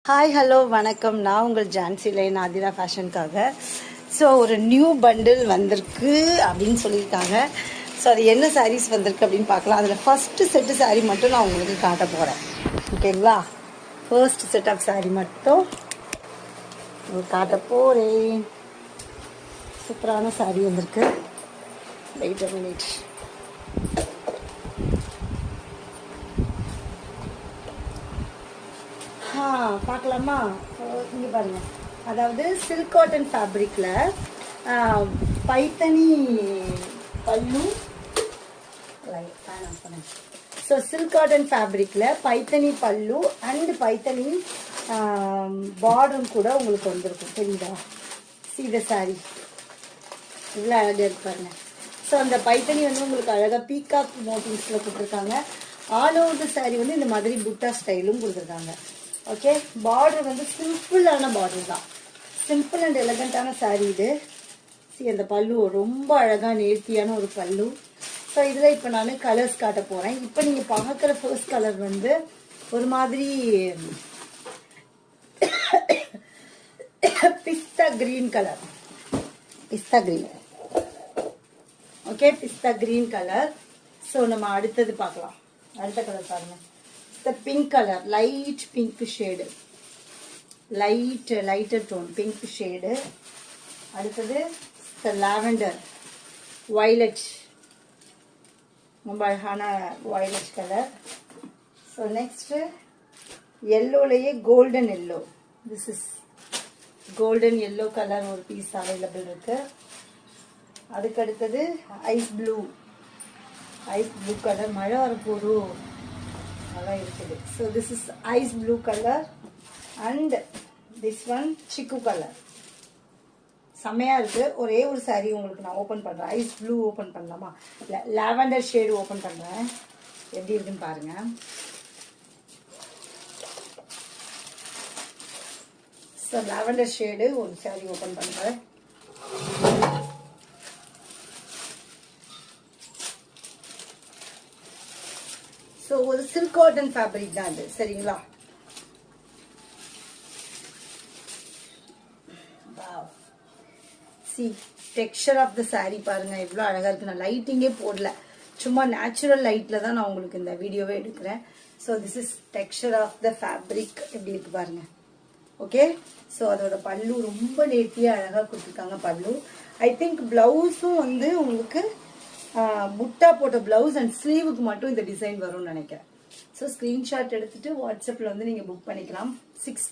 Hi hello வணக்கம். நான் உங்கள் ஜான்சி லைன் ஆதிரா ஃபேஷனுக்காக. ஸோ ஒரு நியூ பண்டில் வந்திருக்கு அப்படின்னு சொல்லியிருக்காங்க. ஸோ அது என்ன சாரீஸ் வந்திருக்கு அப்படின்னு பார்க்கலாம். அதில் ஃபஸ்ட்டு செட்டு சாரீ மட்டும் நான் உங்களுக்கு காட்ட போகிறேன். ஓகேங்களா? ஃபர்ஸ்ட் செட் ஆஃப் சாரீ மட்டும் காட்ட போகிறேன். சூப்பரான சாரீ வந்திருக்கு. Wait a minute. பார்க்கலாமா? இங்கே பாருங்கள். அதாவது சில்க் காட்டன் ஃபேப்ரிக்கில் Paithani pallu. So silk cotton ஃபேப்ரிக்கில் பைத்தனி பல்லு அண்ட் பைத்தனி பார்டரும் கூட உங்களுக்கு வந்திருக்கும். தெரியுதா? சீத சாரி இவ்வளோ அழகாக இருப்பாருங்க. ஸோ அந்த பைத்தனி வந்து உங்களுக்கு அழகாக பீகாக் மோட்டிவ்ஸில் கொடுத்துருக்காங்க. ஆல் ஓவர் த சாரி வந்து இந்த மாதிரி புட்டா ஸ்டைலும் கொடுத்துருக்காங்க. ஓகே, பார்டர் வந்து சிம்பிளான பார்டர் தான். சிம்பிள் அண்ட் எலகண்டான சாரீ இது. அந்த பல்லு ரொம்ப அழகாக நேர்த்தியான ஒரு பல்லு. ஸோ இதில் இப்போ நான் கலர்ஸ் காட்ட போகிறேன். இப்போ நீங்கள் பார்க்குற ஃபர்ஸ்ட் கலர் வந்து ஒரு மாதிரி pista green colour. Pista green. Okay, pista green colour. So நம்ம அடுத்தது பார்க்கலாம். அடுத்த கலர் பாருங்கள். Pink colour, light pink shade, lighter tone pink shade. அடுத்தது லாவெண்டர் வயலட், ரொம்ப அழகான வயலட் கலர். ஸோ நெக்ஸ்ட்டு எல்லோலையே golden yellow. This is golden yellow colour ஒரு பீஸ் அவைலபிள் இருக்கு. அதுக்கு அடுத்தது ஐஸ் ப்ளூ கலர். மழை வரப்போதும் நல்லா இருக்குது. So this is ice blue colour and this one chikoo colour. செம்மையாக இருக்குது. ஒரே ஒரு சாரீ உங்களுக்கு நான் ஓப்பன் பண்ணுறேன். ஐஸ் ப்ளூ ஓப்பன் பண்ணலாமா? இல்லை, லாவெண்டர் ஷேடு ஓப்பன் பண்ணுறேன். எப்படி இருக்குன்னு பாருங்கள். ஸோ லாவெண்டர் ஷேடு ஒரு சாரீ ஓப்பன் பண்ணுறேன். ஸோ ஒரு சில்க் காட்டன் ஃபேப்ரிக் தான் அது. சரிங்களா? See texture of the sari பாருங்க எவ்வளோ அழகாக இருக்கு. நான் லைட்டிங்கே போடல, சும்மா நேச்சுரல் லைட்டில் தான் நான் உங்களுக்கு இந்த வீடியோவே எடுக்கிறேன். So this is texture of the fabric. எப்படி இருக்கு பாருங்க. ஓகே, ஸோ அதோட பல்லு ரொம்ப நேர்த்தியாக அழகாக கொடுத்துருக்காங்க பல்லு. ஐ திங்க் பிளவுஸும் வந்து உங்களுக்கு புட்டா போட்ட பிளவுஸ் அண்ட் ஸ்லீவுக்கு மட்டும் இந்த டிசைன் வரும்னு நினைக்கிறேன். ஸோ ஸ்க்ரீன்ஷாட் எடுத்துட்டு வாட்ஸ்அப்பில் வந்து நீங்கள் புக் பண்ணிக்கலாம். 6